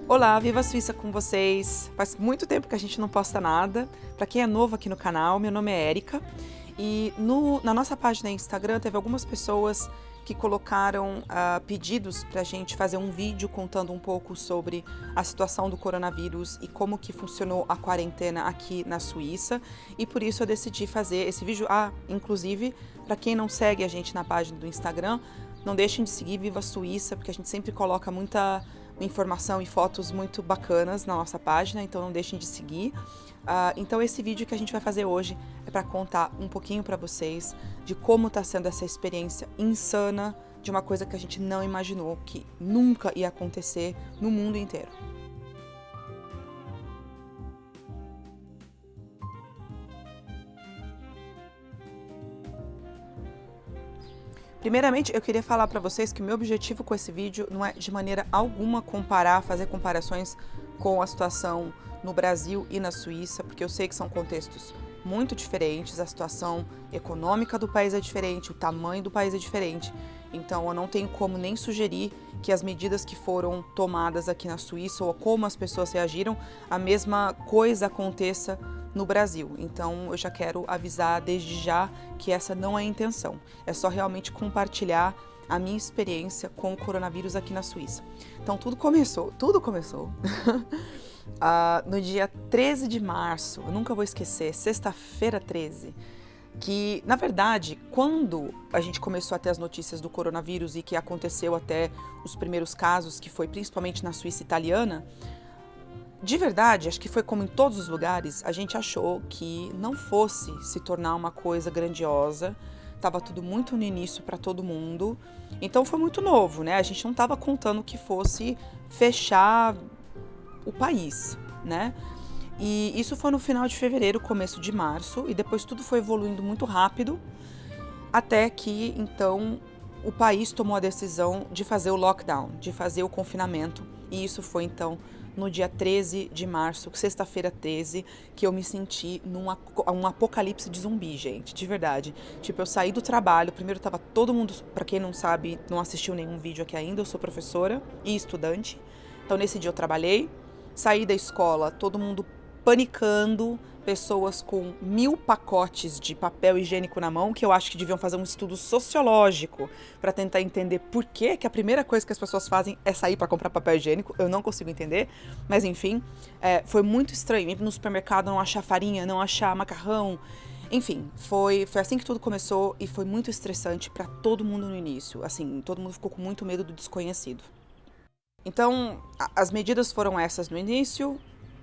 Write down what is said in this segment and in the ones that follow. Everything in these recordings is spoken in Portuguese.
Olá, Viva a Suíça com vocês! Faz muito tempo que a gente não posta nada. Para quem é novo aqui no canal, meu nome é Erika e na nossa página Instagram teve algumas pessoas que colocaram pedidos para a gente fazer um vídeo contando um pouco sobre a situação do coronavírus e como que funcionou a quarentena aqui na Suíça, e por isso eu decidi fazer esse vídeo. Inclusive, para quem não segue a gente na página do Instagram, não deixem de seguir Viva a Suíça, porque a gente sempre coloca muita informação e fotos muito bacanas na nossa página, então não deixem de seguir. Então esse vídeo que a gente vai fazer hoje é para contar um pouquinho para vocês de como está sendo essa experiência insana de uma coisa que a gente não imaginou que nunca ia acontecer no mundo inteiro. Primeiramente, eu queria falar para vocês que o meu objetivo com esse vídeo não é de maneira alguma fazer comparações com a situação no Brasil e na Suíça, porque eu sei que são contextos muito diferentes, a situação econômica do país é diferente, o tamanho do país é diferente, então eu não tenho como nem sugerir que as medidas que foram tomadas aqui na Suíça ou como as pessoas reagiram, a mesma coisa aconteça no Brasil. Então eu já quero avisar desde já que essa não é a intenção, é só realmente compartilhar a minha experiência com o coronavírus aqui na Suíça. Então tudo começou no dia 13 de março, eu nunca vou esquecer, sexta-feira 13, que, na verdade, quando a gente começou a ter as notícias do coronavírus e que aconteceu até os primeiros casos, que foi principalmente na Suíça italiana, de verdade, acho que foi como em todos os lugares, a gente achou que não fosse se tornar uma coisa grandiosa, estava tudo muito no início para todo mundo, então foi muito novo, né? A gente não estava contando que fosse fechar o país, né? E isso foi no final de fevereiro, começo de março, e depois tudo foi evoluindo muito rápido, até que, então, o país tomou a decisão de fazer o lockdown, de fazer o confinamento, e isso foi, então, no dia 13 de março, sexta-feira 13, que eu me senti um apocalipse de zumbi, gente, de verdade. Tipo, eu saí do trabalho, primeiro tava todo mundo, pra quem não sabe, não assistiu nenhum vídeo aqui ainda, eu sou professora e estudante, então nesse dia eu trabalhei, saí da escola, todo mundo panicando, pessoas com 1000 pacotes de papel higiênico na mão, que eu acho que deviam fazer um estudo sociológico para tentar entender por que a primeira coisa que as pessoas fazem é sair para comprar papel higiênico. Eu não consigo entender, mas enfim, foi muito estranho. Ir no supermercado, não achar farinha, não achar macarrão, enfim, foi assim que tudo começou e foi muito estressante para todo mundo no início. Assim, todo mundo ficou com muito medo do desconhecido. Então, as medidas foram essas no início,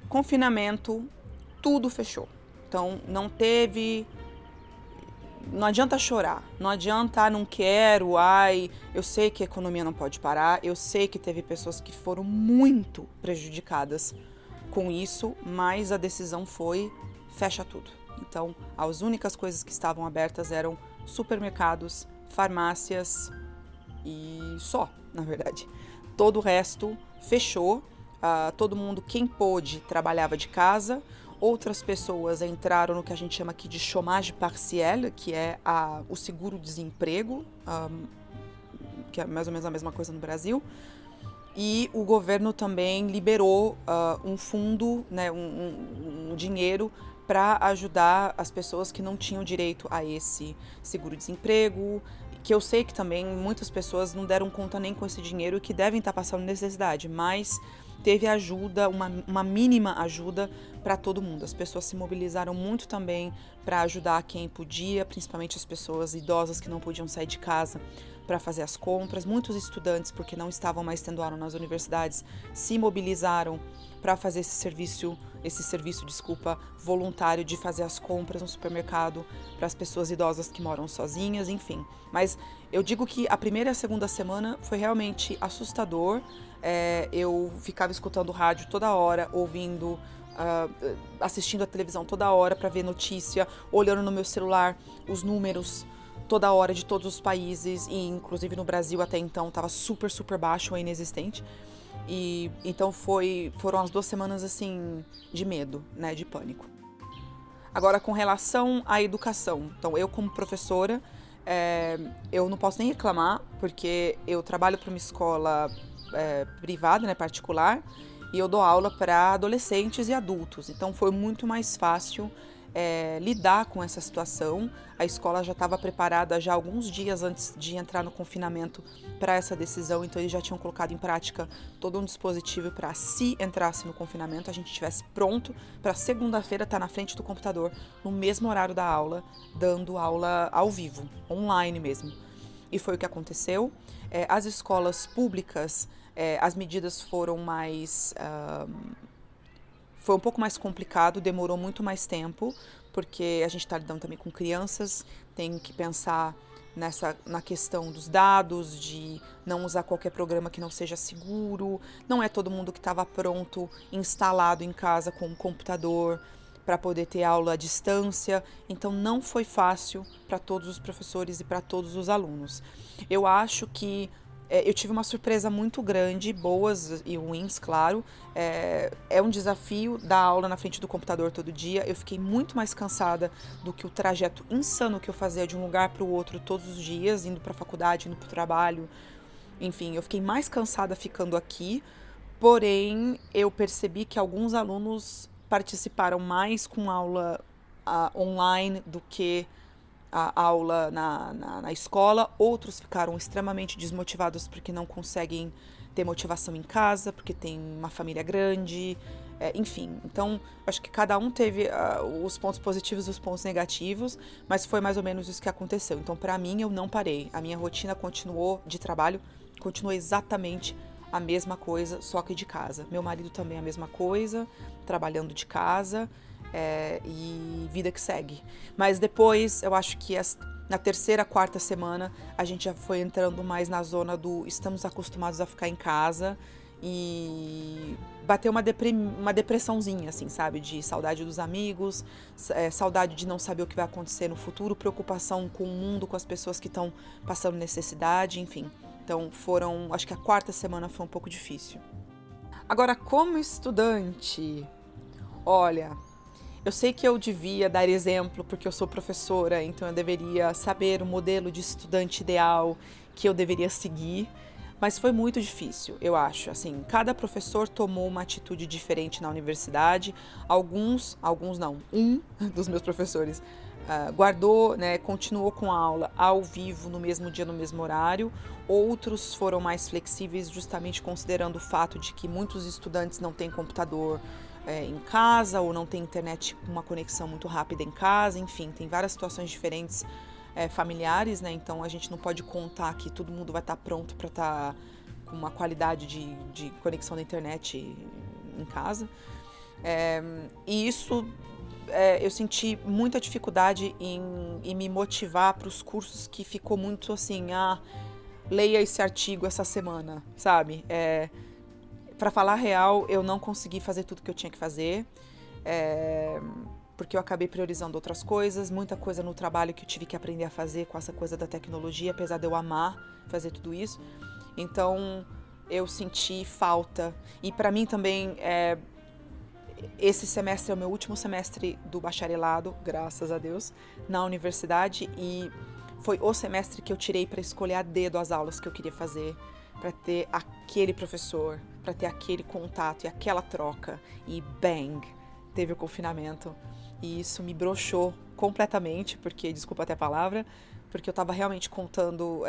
confinamento, tudo fechou. Então, não adianta chorar, não adianta, não quero, eu sei que a economia não pode parar, eu sei que teve pessoas que foram muito prejudicadas com isso, mas a decisão foi, fecha tudo. Então, as únicas coisas que estavam abertas eram supermercados, farmácias e só, na verdade. Todo o resto fechou, todo mundo, quem pôde, trabalhava de casa. Outras pessoas entraram no que a gente chama aqui de chômage partiel, que é o seguro-desemprego, que é mais ou menos a mesma coisa no Brasil. E o governo também liberou um fundo, né, um dinheiro para ajudar as pessoas que não tinham direito a esse seguro-desemprego, que eu sei que também muitas pessoas não deram conta nem com esse dinheiro e que devem estar passando necessidade, mas teve ajuda, uma mínima ajuda para todo mundo. As pessoas se mobilizaram muito também para ajudar quem podia, principalmente as pessoas idosas que não podiam sair de casa para fazer as compras. Muitos estudantes, porque não estavam mais tendo aula nas universidades, se mobilizaram para fazer esse serviço, voluntário de fazer as compras no supermercado para as pessoas idosas que moram sozinhas, enfim. Mas eu digo que a primeira e a segunda semana foi realmente assustador. Eu ficava escutando rádio toda hora, ouvindo, assistindo a televisão toda hora para ver notícia, olhando no meu celular os números toda hora de todos os países, e inclusive no Brasil até então estava super, super baixo ou inexistente. E então foram as 2 semanas assim de medo, né, de pânico. Agora, com relação à educação, então eu como professora, eu não posso nem reclamar, porque eu trabalho para uma escola privada, né, particular, e eu dou aula para adolescentes e adultos, então foi muito mais fácil lidar com essa situação. A escola já estava preparada já alguns dias antes de entrar no confinamento para essa decisão, então eles já tinham colocado em prática todo um dispositivo para, se entrasse no confinamento, a gente estivesse pronto para segunda-feira estar na frente do computador, no mesmo horário da aula, dando aula ao vivo, online mesmo. E foi o que aconteceu. As escolas públicas, as medidas foram mais... foi um pouco mais complicado, demorou muito mais tempo, porque a gente está lidando também com crianças, tem que pensar na questão dos dados, de não usar qualquer programa que não seja seguro. Não é todo mundo que estava pronto, instalado em casa com um computador para poder ter aula à distância, então não foi fácil para todos os professores e para todos os alunos. Eu acho que eu tive uma surpresa muito grande, boas e ruins, claro. É um desafio dar aula na frente do computador todo dia. Eu fiquei muito mais cansada do que o trajeto insano que eu fazia de um lugar para o outro todos os dias, indo para a faculdade, indo para o trabalho. Enfim, eu fiquei mais cansada ficando aqui, porém eu percebi que alguns alunos participaram mais com aula online do que a aula na escola, outros ficaram extremamente desmotivados porque não conseguem ter motivação em casa, porque tem uma família grande, enfim. Então, acho que cada um teve os pontos positivos e os pontos negativos, mas foi mais ou menos isso que aconteceu. Então, para mim, eu não parei. A minha rotina continuou de trabalho, continuou exatamente a mesma coisa, só que de casa. Meu marido também é a mesma coisa, trabalhando de casa. E vida que segue. Mas depois, eu acho que na terceira, quarta semana, a gente já foi entrando mais na zona do estamos acostumados a ficar em casa e bateu uma depressãozinha, assim, sabe? De saudade dos amigos, saudade de não saber o que vai acontecer no futuro, preocupação com o mundo, com as pessoas que estão passando necessidade, enfim. Então acho que a quarta semana foi um pouco difícil. Agora, como estudante, olha... Eu sei que eu devia dar exemplo porque eu sou professora, então eu deveria saber o modelo de estudante ideal que eu deveria seguir, mas foi muito difícil, eu acho. Assim, cada professor tomou uma atitude diferente na universidade. Alguns não, um dos meus professores guardou, né, continuou com a aula ao vivo no mesmo dia, no mesmo horário. Outros foram mais flexíveis, justamente considerando o fato de que muitos estudantes não têm computador em casa ou não tem internet com uma conexão muito rápida em casa, enfim, tem várias situações diferentes familiares, né? Então a gente não pode contar que todo mundo vai estar pronto para estar com uma qualidade de conexão da internet em casa. E isso eu senti muita dificuldade em me motivar para os cursos que ficou muito assim, leia esse artigo essa semana, sabe? Para falar a real, eu não consegui fazer tudo que eu tinha que fazer, porque eu acabei priorizando outras coisas, muita coisa no trabalho que eu tive que aprender a fazer com essa coisa da tecnologia, apesar de eu amar fazer tudo isso. Então, eu senti falta. E para mim também, esse semestre é o meu último semestre do bacharelado, graças a Deus, na universidade, e foi o semestre que eu tirei para escolher a dedo as aulas que eu queria fazer, para ter aquele professor, para ter aquele contato e aquela troca. E bang, teve o confinamento. E isso me broxou completamente, porque, desculpa até a palavra, porque eu estava realmente contando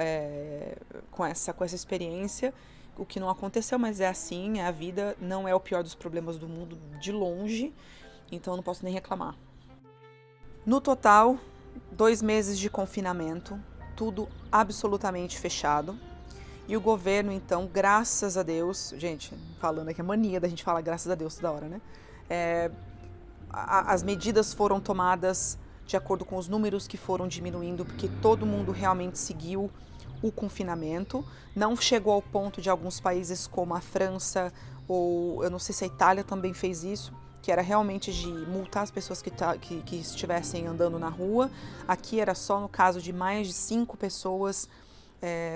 com essa experiência, o que não aconteceu, mas é assim, é a vida, não é o pior dos problemas do mundo, de longe, então eu não posso nem reclamar. No total, 2 meses de confinamento, tudo absolutamente fechado. E o governo, então, graças a Deus, gente, falando aqui a mania da gente falar graças a Deus toda hora, né? As medidas foram tomadas de acordo com os números que foram diminuindo, porque todo mundo realmente seguiu o confinamento. Não chegou ao ponto de alguns países como a França, ou eu não sei se a Itália também fez isso, que era realmente de multar as pessoas que estivessem andando na rua. Aqui era só no caso de mais de 5 pessoas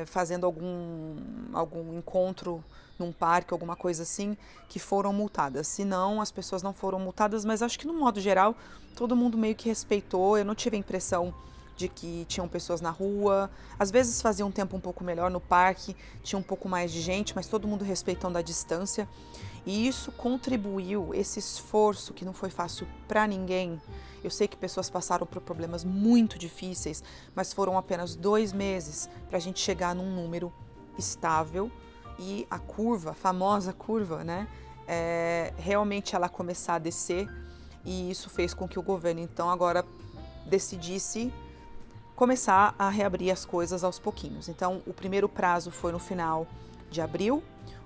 fazendo algum encontro num parque, alguma coisa assim, que foram multadas. Se não, as pessoas não foram multadas, mas acho que no modo geral, todo mundo meio que respeitou. Eu não tive a impressão de que tinham pessoas na rua, às vezes fazia um tempo um pouco melhor no parque, tinha um pouco mais de gente, mas todo mundo respeitando a distância. E isso contribuiu, esse esforço que não foi fácil para ninguém. Eu sei que pessoas passaram por problemas muito difíceis, mas foram apenas 2 meses para a gente chegar num número estável e a curva, a famosa curva, né, realmente ela começar a descer, e isso fez com que o governo então agora decidisse começar a reabrir as coisas aos pouquinhos. Então o primeiro prazo foi no final de abril,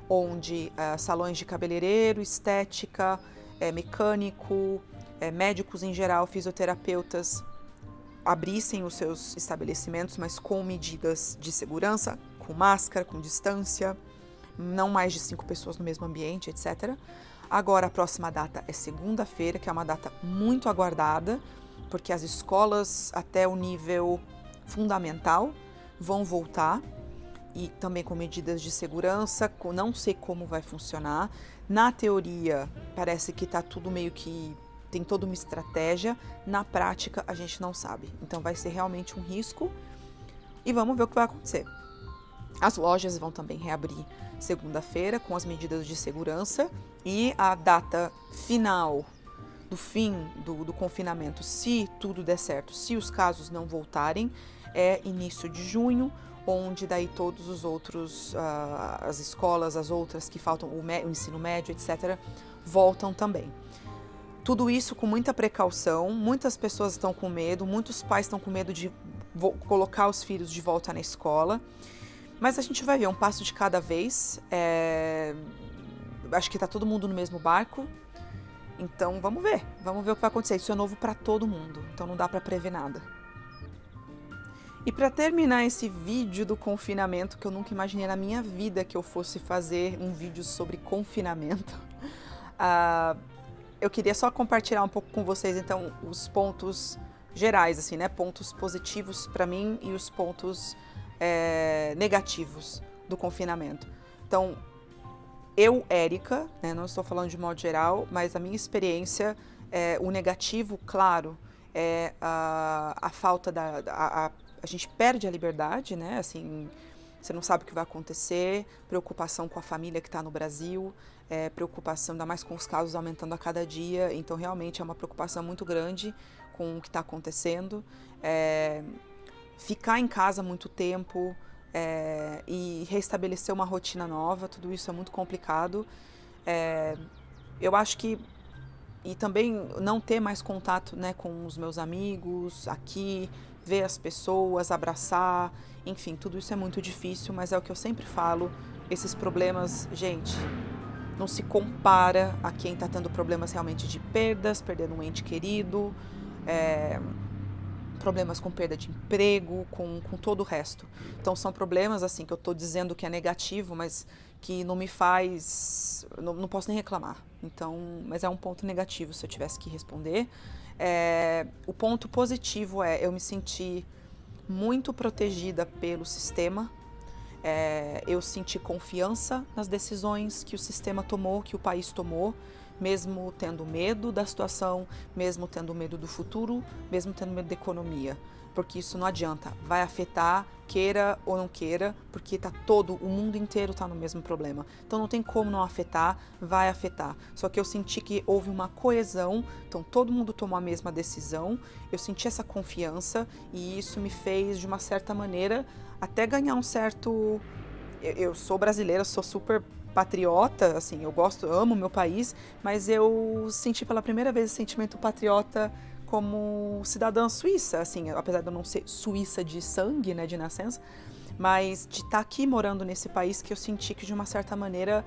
onde salões de cabeleireiro, estética, mecânico, médicos em geral, fisioterapeutas abrissem os seus estabelecimentos, mas com medidas de segurança, com máscara, com distância, não mais de 5 pessoas no mesmo ambiente, etc. Agora a próxima data é segunda-feira, que é uma data muito aguardada, porque as escolas até o nível fundamental vão voltar, e também com medidas de segurança, não sei como vai funcionar. Na teoria, parece que está tudo meio que tem toda uma estratégia, na prática a gente não sabe. Então vai ser realmente um risco e vamos ver o que vai acontecer. As lojas vão também reabrir segunda-feira com as medidas de segurança, e a data final do fim do confinamento, se tudo der certo, se os casos não voltarem, é início de junho, onde daí todos os outros, as escolas, as outras que faltam, o ensino médio, etc., voltam também. Tudo isso com muita precaução, muitas pessoas estão com medo, muitos pais estão com medo de colocar os filhos de volta na escola, mas a gente vai ver um passo de cada vez. Acho que está todo mundo no mesmo barco, então vamos ver o que vai acontecer. Isso é novo para todo mundo, então não dá para prever nada. E para terminar esse vídeo do confinamento, que eu nunca imaginei na minha vida que eu fosse fazer um vídeo sobre confinamento, eu queria só compartilhar um pouco com vocês, então, os pontos gerais, assim, né? Pontos positivos para mim e os pontos negativos do confinamento. Então, eu, Érica, né, não estou falando de modo geral, mas a minha experiência, o negativo, claro, é a falta a gente perde a liberdade, né? Assim, você não sabe o que vai acontecer, preocupação com a família que está no Brasil, preocupação, ainda mais com os casos aumentando a cada dia, então realmente é uma preocupação muito grande com o que está acontecendo. Ficar em casa muito tempo e restabelecer uma rotina nova, tudo isso é muito complicado. Eu acho que, e também não ter mais contato, né, com os meus amigos aqui, ver as pessoas, abraçar, enfim, tudo isso é muito difícil, mas é o que eu sempre falo, esses problemas, gente, não se compara a quem está tendo problemas realmente de perdas, perdendo um ente querido, problemas com perda de emprego, com todo o resto. Então são problemas assim que eu estou dizendo que é negativo, mas que não me faz, não posso nem reclamar. Então, mas é um ponto negativo se eu tivesse que responder. O ponto positivo é eu me senti muito protegida pelo sistema. Eu senti confiança nas decisões que o sistema tomou, que o país tomou, mesmo tendo medo da situação, mesmo tendo medo do futuro, mesmo tendo medo da economia, porque isso não adianta, vai afetar, queira ou não queira, porque o mundo inteiro está no mesmo problema, então não tem como não afetar, vai afetar. Só que eu senti que houve uma coesão, então todo mundo tomou a mesma decisão, eu senti essa confiança e isso me fez, de uma certa maneira, até ganhar um certo... Eu sou brasileira, sou super patriota, assim, eu amo meu país, mas eu senti pela primeira vez esse sentimento patriota como cidadã suíça, assim, apesar de eu não ser suíça de sangue, né, de nascença, mas de estar aqui morando nesse país que eu senti que de uma certa maneira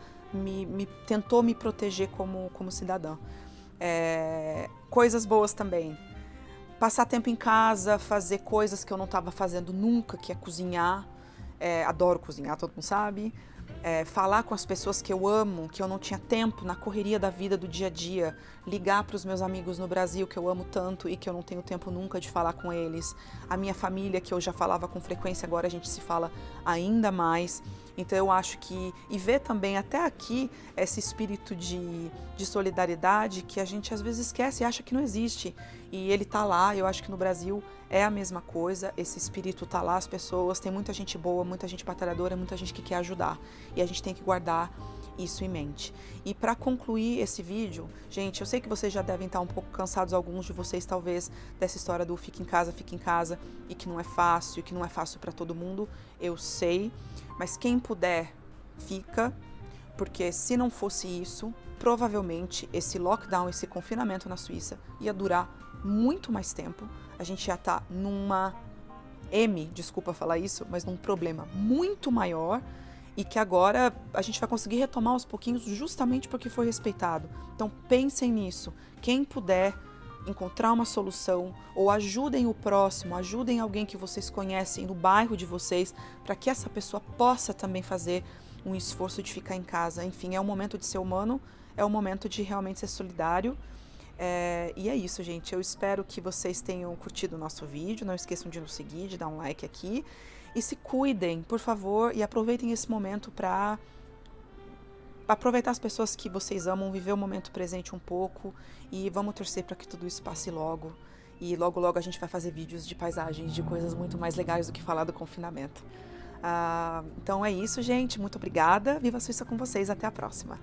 tentou me proteger como cidadã. Coisas boas também, passar tempo em casa, fazer coisas que eu não estava fazendo nunca, que é cozinhar, adoro cozinhar, todo mundo sabe. Falar com as pessoas que eu amo, que eu não tinha tempo na correria da vida do dia a dia, ligar para os meus amigos no Brasil que eu amo tanto e que eu não tenho tempo nunca de falar com eles, a minha família que eu já falava com frequência, agora a gente se fala ainda mais. Então eu acho que, e ver também até aqui esse espírito de solidariedade que a gente às vezes esquece e acha que não existe. E ele tá lá, eu acho que no Brasil é a mesma coisa, esse espírito tá lá, as pessoas, tem muita gente boa, muita gente batalhadora, muita gente que quer ajudar. E a gente tem que guardar isso em mente. E para concluir esse vídeo, gente, eu sei que vocês já devem estar um pouco cansados, alguns de vocês talvez, dessa história do fica em casa, e que não é fácil para todo mundo, eu sei, mas quem puder, fica, porque se não fosse isso, provavelmente esse lockdown, esse confinamento na Suíça ia durar muito mais tempo, a gente ia estar desculpa falar isso, mas num problema muito maior, e que agora a gente vai conseguir retomar aos pouquinhos justamente porque foi respeitado. Então pensem nisso, quem puder encontrar uma solução ou ajudem o próximo, ajudem alguém que vocês conhecem no bairro de vocês, para que essa pessoa possa também fazer um esforço de ficar em casa. Enfim, é um momento de ser humano, é um momento de realmente ser solidário. E é isso, gente. Eu espero que vocês tenham curtido o nosso vídeo. Não esqueçam de nos seguir, de dar um like aqui. E se cuidem, por favor, e aproveitem esse momento para aproveitar as pessoas que vocês amam, viver o momento presente um pouco. E vamos torcer para que tudo isso passe logo. E logo, logo a gente vai fazer vídeos de paisagens, de coisas muito mais legais do que falar do confinamento. Então é isso, gente. Muito obrigada. Viva a Suíça com vocês. Até a próxima.